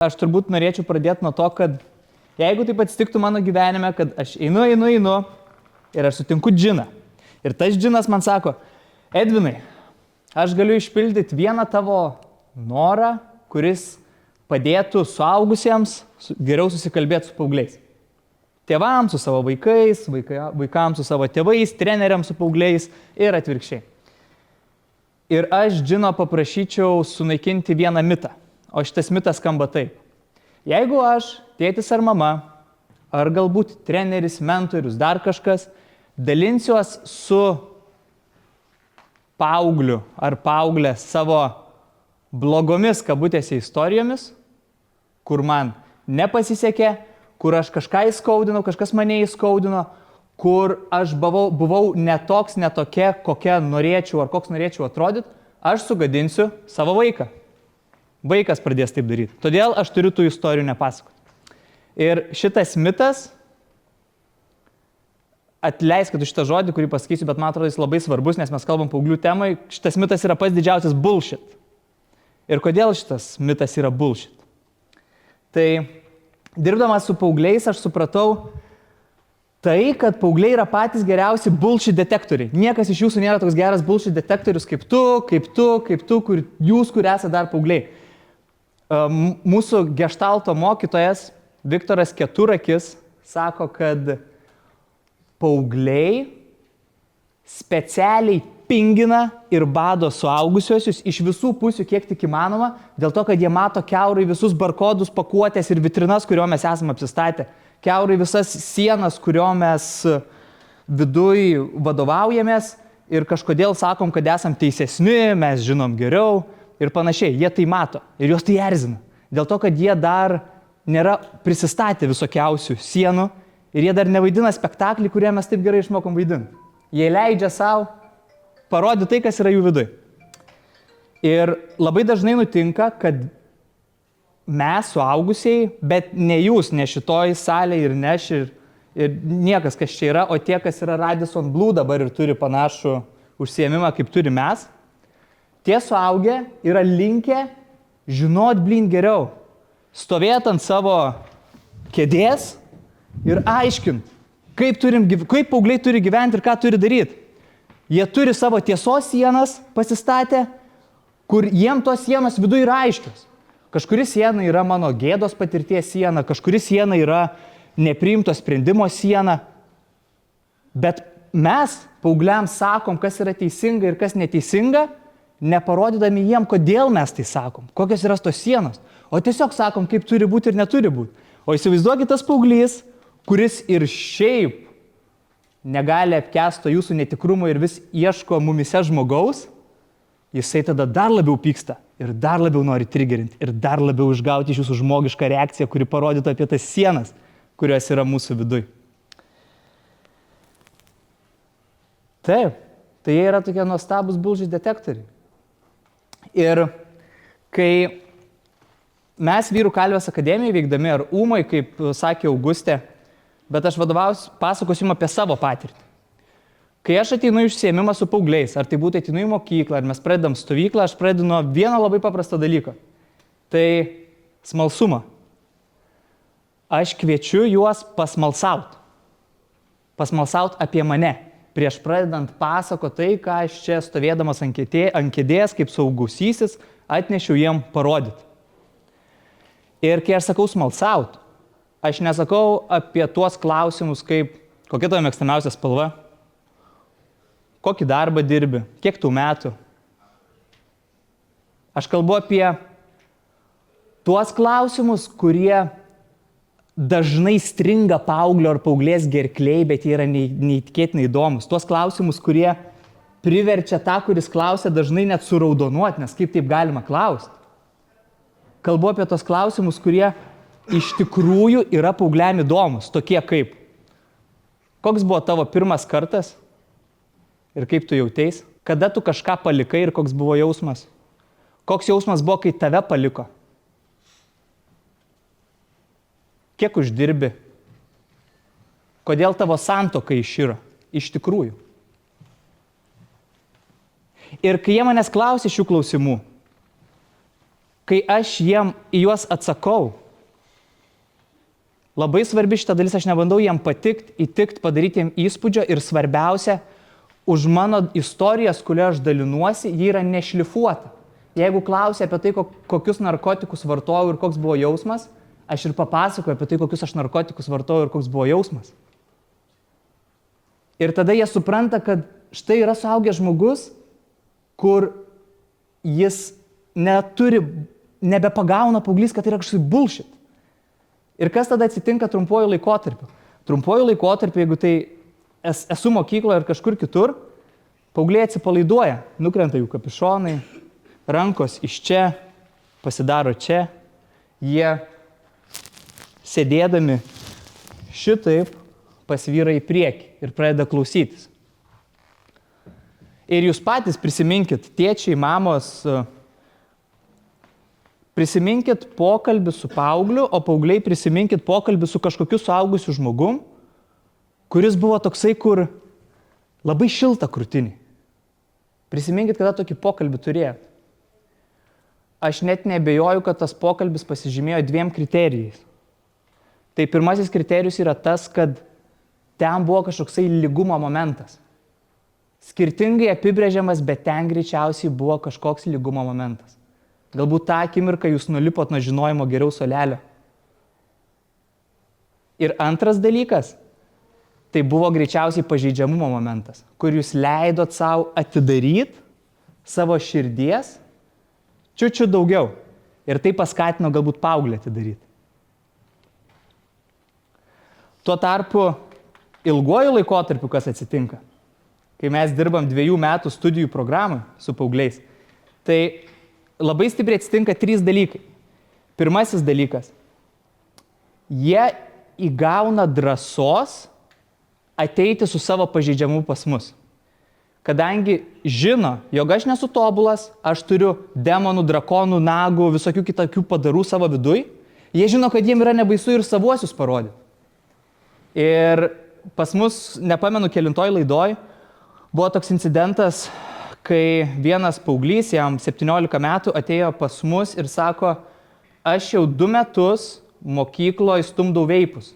Aš turbūt norėčiau pradėti nuo to, kad jeigu taip atsitiktų mano gyvenime, kad aš einu ir aš sutinku džiną. Ir tas džinas man sako, Edvinai, aš galiu išpildyti vieną tavo norą, kuris padėtų suaugusiems geriau susikalbėti su paaugliais. Tėvams su savo vaikais, vaikams su savo tėvais, treneriams su paaugliais ir atvirkščiai. Ir aš džino paprašyčiau sunaikinti vieną mitą. O šitas mitas skamba taip. Jeigu aš, tėtis ar mama, ar galbūt treneris, mentorius, dar kažkas, dalinsiuos su paaugliu ar paauglė savo blogomis kabutėse istorijomis, kur man nepasisekė, kur aš kažką įskaudinau, kažkas mane įskaudino, kur aš buvau netokia, kokia norėčiau ar koks norėčiau atrodyti, aš sugadinsiu savo vaiką. Vaikas pradės taip daryti. Todėl aš turiu tų istorijų nepasakoti. Ir šitas mitas, atleiskit už šitą žodį, kurį pasakysiu, bet man atrodo, jis labai svarbus, nes mes kalbam paauglių temai, šitas mitas yra pats didžiausias bullshit. Ir kodėl šitas mitas yra bullshit? Tai dirbdamas su paaugliais aš supratau tai, kad paaugliai yra patys geriausi bullshit detektoriai. Niekas iš jūsų nėra toks geras bullshit detektorius kaip tu, kur esate dar paaugliai. Mūsų geštalto mokytojas Viktoras Keturakis sako, kad paaugliai specialiai pingina ir bado suaugusiuosius iš visų pusių, kiek tik įmanoma, dėl to, kad jie mato kiaurai visus barkodus, pakuotės ir vitrinas, kurio mes esame apsistatę, kiaurai visas sienas, kurio mes viduj vadovaujamės ir kažkodėl sakom, kad esam teisesni, mes žinom geriau ir panašiai. Jie tai mato ir juos tai erzina. Dėl to, kad jie dar nėra prisistatę visokiausių sienų ir jie dar nevaidina spektaklį, kurie mes taip gerai išmokom vaidinti. Jie leidžia savo parodyti tai, kas yra jų viduj. Ir labai dažnai nutinka, kad mes suaugusiai, bet ne jūs, ne šitoj salėje ir niekas, kas čia yra, o tie, kas yra Radisson Blu dabar ir turi panašų užsiėmimą, kaip turi mes, tie suaugę yra linkę žinot geriau, stovėt ant savo kėdės ir aiškint, kaip paaugliai turi gyventi ir ką turi daryti. Jie turi savo tiesos sienas pasistatę, kur jiem tos sienos viduj yra aiškios. Kažkuri siena yra mano gėdos patirties siena, kažkuri siena yra nepriimto sprendimo siena. Bet mes paaugliams sakom, kas yra teisinga ir kas neteisinga, neparodydami jiem, kodėl mes tai sakom, kokios yra tos sienos. O tiesiog sakom, kaip turi būti ir neturi būti. O įsivaizduokit tas paauglys, kuris ir šiaip negali apkęsto jūsų netikrumo ir vis ieško mumise žmogaus, jisai tada dar labiau pyksta ir dar labiau nori trigerinti ir dar labiau išgauti iš jūsų žmogišką reakciją, kuri parodytų apie tas sienas, kurios yra mūsų viduj. Taip, tai jie yra tokie nuostabus bullshit detektoriai. Ir kai mes Vyrų kalvės akademijoje veikdami ar ūmai, kaip sakė Augustė, bet aš pasakosiu jums apie savo patirtį. Kai aš ateinu iš užsiėmimą su paaugliais, ar tai būtų ateinu į mokyklą, ar mes pradedam stovyklą, aš pradedu nuo vieno labai paprasto dalyko. Tai smalsumą. Aš kviečiu juos pasmalsauti. Pasmalsauti apie mane. Prieš pradedant pasako tai, ką aš čia stovėdamas ant kėdės, kaip saugusysis, atnešiau jiem parodyti. Ir kai aš sakau smalsauti, aš nesakau apie tuos klausimus, kaip kokia tavo mėgstamiausia spalva, kokį darbą dirbi, kiek tų metų. Aš kalbu apie tuos klausimus, kurie dažnai stringa paauglio ar paauglės gerklėj, bet jie yra neįtikėtinai įdomus. Tuos klausimus, kurie priverčia tą, kuris klausia, dažnai net suraudonuoti, nes kaip taip galima klausti. Kalbu apie tos klausimus, kurie iš tikrųjų yra paaugliam įdomus, tokie kaip: koks buvo tavo pirmas kartas ir kaip tu jauteis, kada tu kažką palikai ir koks buvo jausmas, koks jausmas buvo, kai tave paliko, kiek uždirbi, kodėl tavo santuoka iširo iš tikrųjų. Ir kai jie manęs klausė šių klausimų, kai aš į juos atsakau, labai svarbi šita dalis, aš nebandau jiem patikti, įtikti, padaryti jiem įspūdžio ir svarbiausia, už mano istorijas, kuria aš dalinuosi, ji yra nešlifuota. Jeigu klausia apie tai, kokius narkotikus vartojau ir koks buvo jausmas, aš ir papasakoju apie tai, kokius aš narkotikus vartojau ir koks buvo jausmas. Ir tada jie supranta, kad štai yra suaugęs žmogus, kur jis nebepagauna paauglys, kad tai yra kažkoks bullshit. Ir kas tada atsitinka trumpuoju laikotarpiu? Trumpuoju laikotarpiu, jeigu tai esu mokykloje ir kažkur kitur, paaugliai atsipalaiduoja, nukrenta jų kapišonai, rankos iš čia, pasidaro čia, jie sėdėdami šitaip pasvyra į priekį ir pradeda klausytis. Ir jūs patys prisiminkit, tėčiai, mamos, prisiminkit pokalbį su paaugliu, o paaugliai prisiminkit pokalbį su kažkokiu suaugusiu žmogum, kuris buvo toksai, kur labai šilta krūtinį. Prisiminkit, kada tokį pokalbį turėjot. Aš net neabejoju, kad tas pokalbis pasižymėjo 2 kriterijais. Tai pirmasis kriterijus yra tas, kad ten buvo kažkoksai lygumo momentas. Skirtingai apibrėžiamas, bet ten greičiausiai buvo kažkoks lygumo momentas. Galbūt tą akimirką jūs nulipot nuo žinojimo geriau solelio. Ir antras dalykas, tai buvo greičiausiai pažeidžiamumo momentas, kur jūs leidot savo atidaryti savo širdies čiučiu daugiau. Ir tai paskatino galbūt paauglį atidaryti. Tuo tarpu ilguoju laikotarpiu kas atsitinka, kai mes dirbam 2 metų studijų programą su paaugliais, tai labai stipriai atsitinka 3 dalykai. Pirmasis dalykas, jie įgauna drąsos ateiti su savo pažeidžiamu pas mus. Kadangi žino, jog aš nesu tobulas, aš turiu demonų, drakonų, nagų, visokių kitokių padarų savo viduj, jie žino, kad jiem yra nebaisu ir savuosius parodyti. Ir pas mus, nepamenu kelintoj laidoj, buvo toks incidentas, kai vienas paauglys, jam 17 metų, atėjo pas mus ir sako, aš jau 2 metus mokykloje stumdau veipus.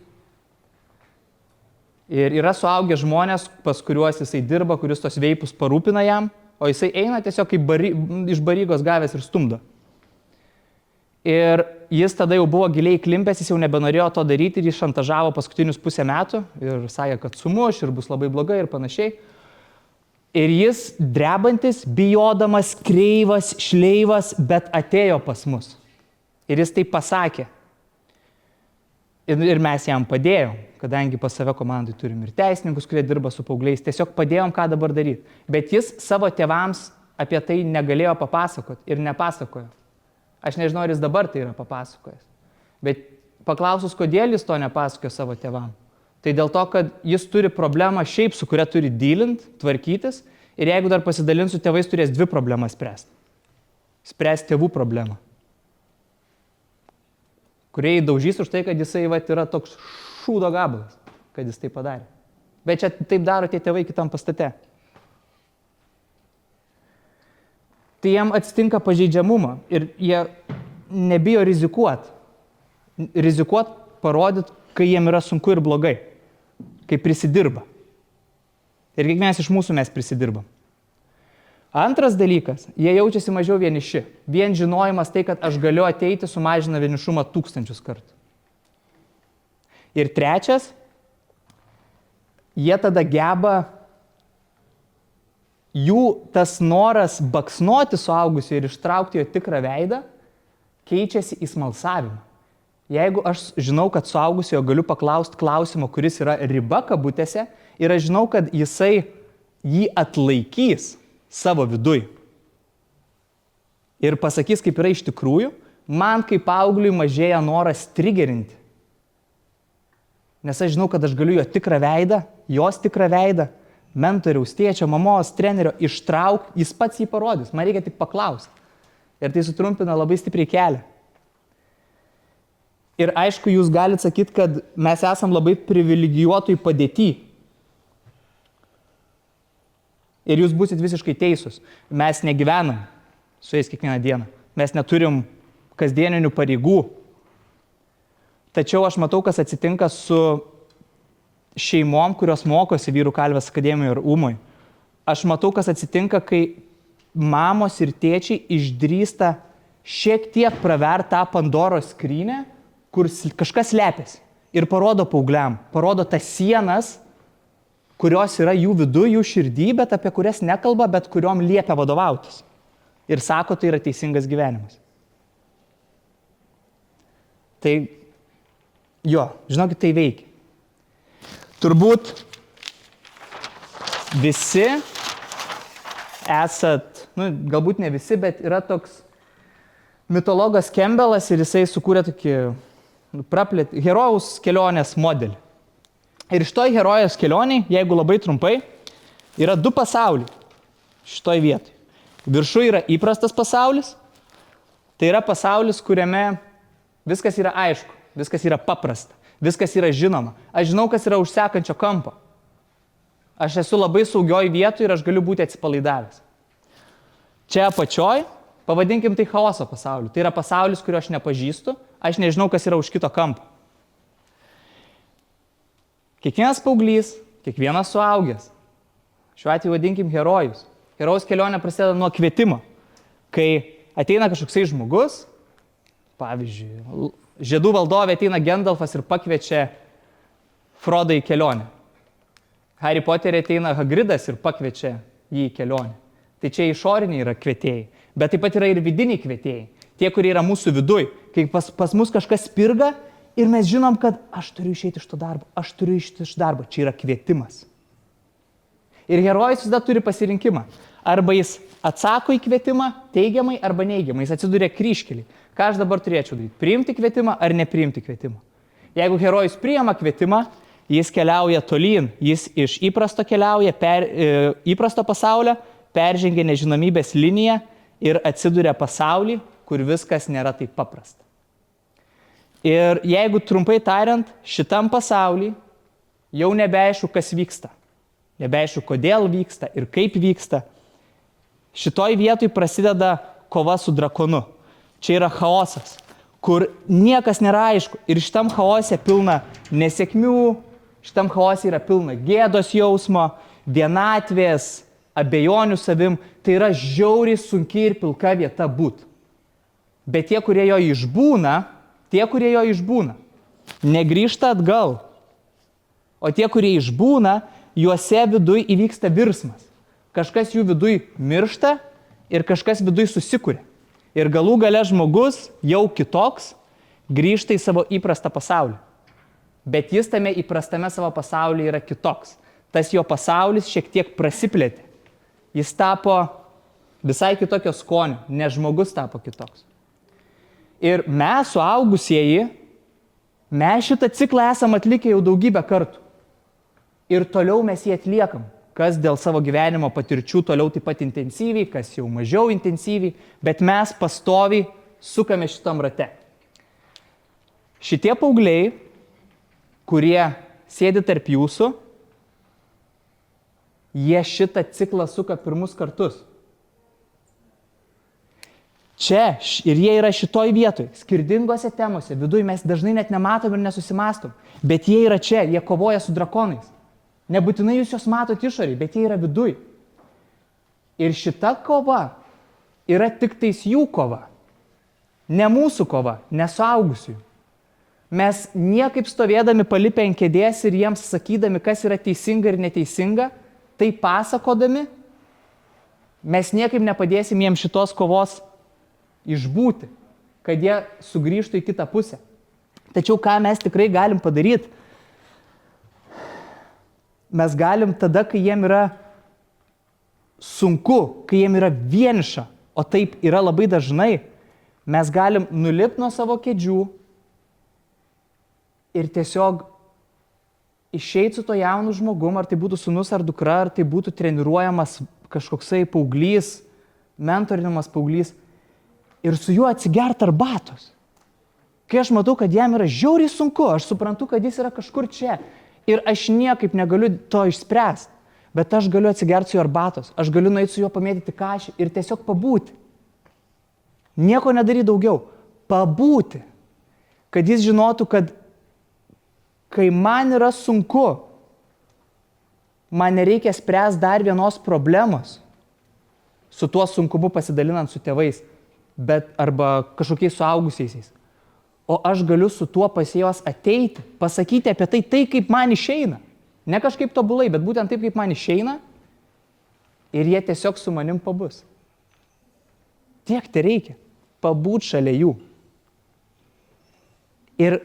Ir yra suaugę žmonės, pas kuriuos jisai dirba, kuris tos veipus parūpina jam, o jisai eina tiesiog iš barygos gavęs ir stumdo. Ir jis tada jau buvo giliai klimpęs, jis jau nebenorėjo to daryti ir jis šantažavo paskutinius 1,5 metų ir sakė, kad sumuš ir bus labai blogai ir panašiai. Ir jis drebantis, bijodamas, kreivas, šleivas, bet atėjo pas mus. Ir jis tai pasakė. Ir mes jam padėjom, kadangi pas save komandai turim ir teisininkus, kurie dirba su paaugliais, tiesiog padėjom, ką dabar daryti. Bet jis savo tėvams apie tai negalėjo papasakoti ir nepasakojo. Aš nežinau, ar jis dabar tai yra papasakojęs. Bet paklausus, kodėl jis to nepasakojo savo tėvam, tai dėl to, kad jis turi problemą šiaip, su kuria turi dylint, tvarkytis, ir jeigu dar pasidalinsiu tėvais, turės 2 problemas spręsti. Spręsti tėvų problemą, kurie įdaužys už tai, kad jisai yra toks šūdo gabalas, kad jis tai padarė. Bet čia taip daro tie tėvai kitam pastate. Tai jiem atsitinka pažeidžiamumą ir jie nebijo rizikuoti. Rizikuoti, parodyti, kai jiem yra sunku ir blogai, kai prisidirba. Ir kiekvienas iš mūsų mes prisidirbam. Antras dalykas, jie jaučiasi mažiau vieniši. Vien žinojimas tai, kad aš galiu ateiti, sumažina vienišumą 1000 kartų. Ir trečias, jie tada geba, jų tas noras baksnuoti suaugusio ir ištraukti jo tikrą veidą, keičiasi į smalsavimą. Jeigu aš žinau, kad suaugusiojo galiu paklausti klausimo, kuris yra riba kabutėse, ir aš žinau, kad jisai jį atlaikys savo viduj ir pasakys, kaip yra iš tikrųjų, man kaip paaugliui mažėja noras trigerinti. Nes aš žinau, kad aš galiu jo tikrą veidą, jos tikrą veidą, mentoriaus, tėčio, mamos, trenerio ištrauk, jis pats jį parodys, man reikia tik paklausti. Ir tai sutrumpina labai stipriai kelią. Ir aišku, jūs galite sakyti, kad mes esam labai privilegijuotoj padėty. Ir jūs būsit visiškai teisūs. Mes negyvenam su jais kiekvieną dieną. Mes neturim kasdieninių pareigų. Tačiau aš matau, kas atsitinka su šeimom, kurios mokosi Vyrų kalvės akademijoje ir ūmui. Aš matau, kas atsitinka, kai mamos ir tėčiai išdrįsta šiek tiek praverti tą Pandoros skrynę, kur kažkas slepiasi. Ir parodo paaugliam, parodo tas sienas, kurios yra jų viduje, jų širdį, bet apie kurias nekalba, bet kuriuom liepia vadovautis. Ir sako, tai yra teisingas gyvenimas. Tai, jo, žinokit, tai veikia. Turbūt visi esat, galbūt ne visi, bet yra toks mitologas Kembelas ir jisai sukūrė tokį herojaus kelionės modelį. Ir šitoj herojos kelioniai, jeigu labai trumpai, yra 2 pasauliai šitoj vietoj. Viršuje yra įprastas pasaulis, tai yra pasaulis, kuriame viskas yra aišku, viskas yra paprasta, viskas yra žinoma. Aš žinau, kas yra už sekančio kampo. Aš esu labai saugioj vietoj ir aš galiu būti atsipalaidavęs. Čia apačioj, pavadinkim tai chaoso pasauliu. Tai yra pasaulis, kurio aš nepažįstu, aš nežinau, kas yra už kito kampo. Kiekvienas paauglys, kiekvienas suaugęs, šiuo atveju vadinkim herojus. Herojaus kelionė prasideda nuo kvietimo. Kai ateina kažkoksai žmogus, pavyzdžiui, žiedų valdovė ateina Gendalfas ir pakviečia Frodą į kelionę. Harry Potterį ateina Hagridas ir pakviečia jį į kelionę. Tai čia išoriniai yra kvietėjai, bet taip pat yra ir vidiniai kvietėjai. Tie, kurie yra mūsų viduj, kai pas mus kažkas spirga ir mes žinom, kad aš turiu išeiti iš to darbo, aš turiu išeiti iš darbo. Čia yra kvietimas. Ir herojus visada turi pasirinkimą. Arba jis atsako į kvietimą teigiamai arba neigiamai. Jis atsiduria kryžkelį. Ką aš dabar turėčiau daryti? Priimti kvietimą ar nepriimti kvietimą? Jeigu herojus priima kvietimą, jis keliauja tolyn, jis iš įprasto keliauja, įprasto pasaulio, peržengia nežinomybės liniją ir atsiduria pasaulį, kur viskas nėra taip paprasta. Ir jeigu trumpai tariant, šitam pasaulį jau nebeaišku, kas vyksta. Nebeaišku, kodėl vyksta ir kaip vyksta. Šitoj vietoj prasideda kova su drakonu. Čia yra chaosas, kur niekas nėra aišku. Ir šitam chaose pilna nesėkmių, šitam chaose yra pilna gėdos jausmo, vienatvės, abejonių savim. Tai yra žiauriai sunki ir pilka vieta būt. Bet tie, kurie jo išbūna, negrįžta atgal. O tie, kurie išbūna, juose viduj įvyksta virsmas. Kažkas jų viduj miršta ir kažkas viduj susikuria. Ir galų gale žmogus jau kitoks grįžta į savo įprastą pasaulį. Bet jis tame įprastame savo pasaulyje yra kitoks. Tas jo pasaulis šiek tiek prasiplėtė. Jis tapo visai kitokio skonio, ne žmogus tapo kitoks. Ir mes, suaugusieji, mes šitą ciklą esam atlikę jau daugybę kartų. Ir toliau mes jį atliekam. Kas dėl savo gyvenimo patirčių toliau taip pat intensyviai, kas jau mažiau intensyviai, bet mes pastoviai sukame šitam rate. Šitie paaugliai, kurie sėdi tarp jūsų, jie šitą ciklą suka pirmus kartus. Čia ir jie yra šitoj vietoj, skirtingose temose, viduj mes dažnai net nematom ir nesusimastom, bet jie yra čia, jie kovoja su drakonais. Nebūtinai jūs juos matot išoriai, bet jie yra viduj. Ir šita kova yra tik tais jų kova, ne mūsų kova, ne suaugusiųjų. Mes niekaip stovėdami palipę ant kėdės ir jiems sakydami, kas yra teisinga ir neteisinga, tai pasakodami, mes niekaip nepadėsim jiems šitos kovos išbūti, kad jie sugrįžtų į kitą pusę. Tačiau ką mes tikrai galim padaryti? Mes galim tada, kai jiem yra sunku, kai jiem yra vieniša, o taip yra labai dažnai, mes galim nulipti nuo savo kėdžių ir tiesiog išeiti su to jaunu žmogum, ar tai būtų sūnus ar dukra, ar tai būtų treniruojamas kažkoksai paauglys, mentorinamas paauglys, ir su juo atsigert arbatos. Kai aš matau, kad jam yra žiauriai sunku, aš suprantu, kad jis yra kažkur čia. Ir aš niekaip negaliu to išspręsti, bet aš galiu atsigerti su juo arbatos, aš galiu nueiti su juo pamėtyti kašį ir tiesiog pabūti. Nieko nedaryti daugiau. pabūti. Kad jis žinotų, kad kai man yra sunku, man nereikia spręsti dar vienos problemos, su tuo sunkumu pasidalinant su tėvais, arba kažkokiais suaugusiaisiais. O aš galiu su tuo pas juos ateiti, pasakyti apie tai, kaip man išeina. Ne kažkaip tobulai, bet būtent taip, kaip man išeina. Ir jie tiesiog su manim pabus. Tiek tai reikia. Pabūt šalia jų. Ir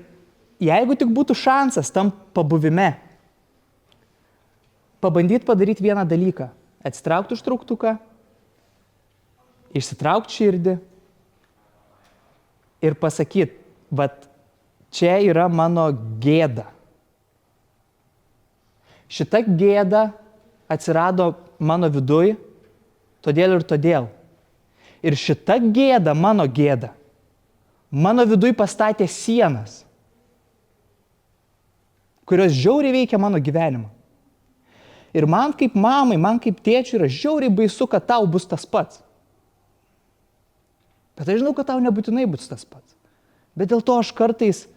jeigu tik būtų šansas tam pabuvime, pabandyti padaryti vieną dalyką. Atsitraukti užtrauktuką, išsitraukti širdį ir pasakyti, vat čia yra mano gėda. Šita gėda atsirado mano viduj, todėl ir todėl. Ir šita gėda, mano viduj pastatė sienas, kurios žiauriai veikia mano gyvenimą. Ir man kaip mamai, man kaip tėčiui yra žiauriai baisu, kad tau bus tas pats. Bet aš žinau, kad tau nebūtinai bus tas pats. Bet dėl to aš kartais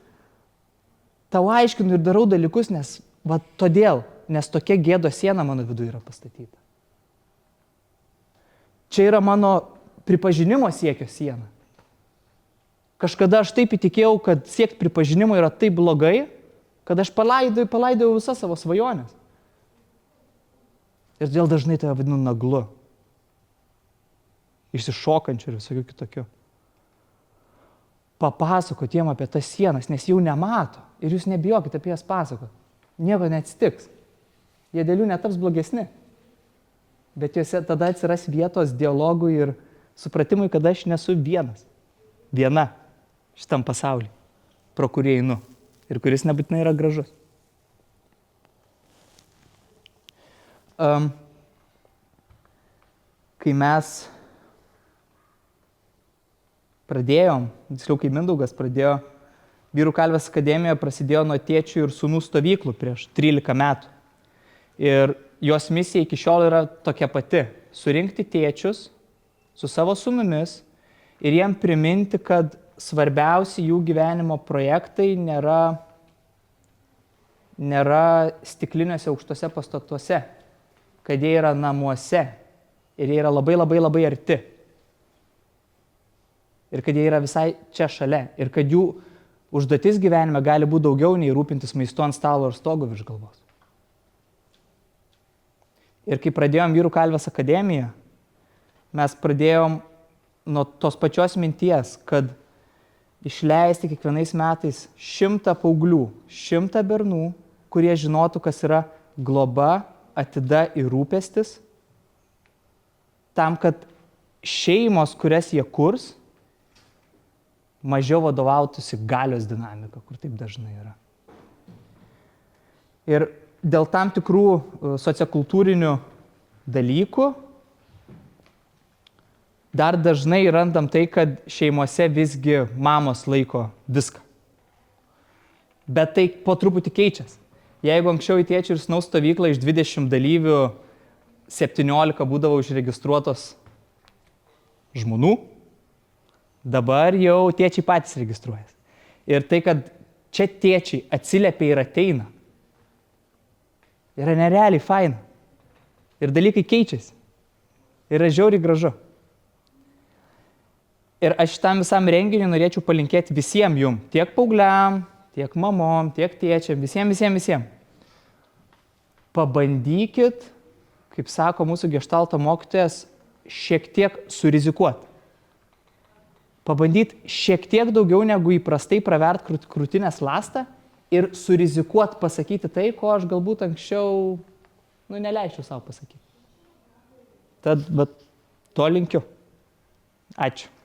tau aiškinu ir darau dalykus, nes tokia gėdos siena mano viduje yra pastatyta. Čia yra mano pripažinimo siekio siena. Kažkada aš taip įtikėjau, kad siekti pripažinimo yra taip blogai, kad aš palaidojau visas savo svajonės. Ir dėl dažnai tave vadinu naglu. Išsišokančiu ir visokių kitokių. Papasakot jiem apie tas sienas, nes jų nemato. Ir jūs nebijokit apie jas pasakot. Nieko neatsitiks. Jie dėl jų netaps blogesni. Bet juose tada atsiras vietos dialogui ir supratimui, kad aš nesu vienas. Viena šitam pasauliu, pro kurį einu. Ir kuris nebūtinai yra gražus. Kai mes pradėjom, tiksliau kai Mindaugas pradėjo, Vyrų kalvės akademija prasidėjo nuo tėčių ir sūnų stovyklų prieš 13 metų. Ir jos misija iki šiol yra tokia pati – surinkti tėčius su savo sūnumis ir jiem priminti, kad svarbiausi jų gyvenimo projektai nėra stikliniuose aukštuose pastatuose, kad jie yra namuose ir jie yra labai labai labai arti. Ir kad jie yra visai čia šalia. Ir kad jų užduotis gyvenime gali būti daugiau nei rūpintis maistu ant stalo ir stogo virš galvos. Ir kai pradėjom Vyrų kalvės akademiją, mes pradėjom nuo tos pačios minties, kad išleisti kiekvienais metais 100 paauglių, 100 bernų, kurie žinotų, kas yra globa, atida ir rūpestis, tam, kad šeimos, kurias jie kurs, mažiau vadovautųsi galios dinamika, kur taip dažnai yra. Ir dėl tam tikrų sociokultūrinių dalykų dar dažnai randam tai, kad šeimose visgi mamos laiko viską. Bet tai po truputį keičiasi. Jeigu anksčiau į tėčių ir sūnaus stovyklą iš 20 dalyvių 17 būdavo užregistruotos žmonų, dabar jau tėčiai patys registruojasi. Ir tai, kad čia tėčiai atsiliepia ir ateina, yra nerealiai faina. Ir dalykai keičiasi. Yra žiauriai gražu. Ir aš šitam visam renginiui norėčiau palinkėti visiems jum, tiek paaugliam, tiek mamom, tiek tėčiam, visiems. Pabandykit, kaip sako mūsų geštalto mokytojas, šiek tiek surizikuoti. Pabandyti šiek tiek daugiau negu įprastai pravert krūtinės lastą ir surizikuoti pasakyti tai, ko aš galbūt anksčiau neleisčiau savo pasakyti. Tad to linkiu. Ačiū.